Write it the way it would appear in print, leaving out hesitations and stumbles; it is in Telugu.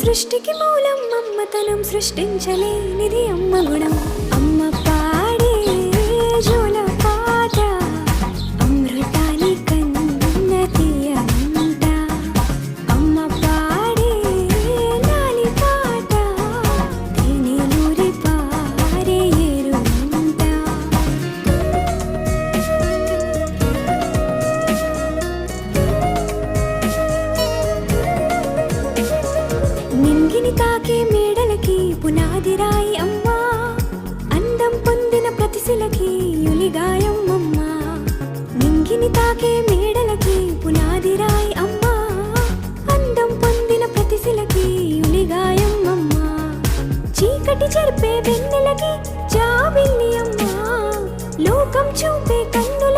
సృష్టికి మూలం అమ్మతనం సృష్టించలేనిది అమ్మ గుణం. అమ్మ పాడే జోల పాట అమృతాని కన్న తీయనంట. అమ్మ పాడే లాలి పాట తేనెలూరి పారే ఏరునంట. నింగిని తాకే మేడలకి పునాది రాయి అమ్మా, అందం పొందిన ప్రతిశిలకి యులిగాయం అమ్మా. నింగిని తాకే మేడలకి పునాది రాయి అమ్మా, అందం పొందిన ప్రతిశిలకి యులిగాయం అమ్మా. చీకటి చెరిపే వెన్నెలకి జాబిల్లి అమ్మా, లోకం చూపే కన్నుల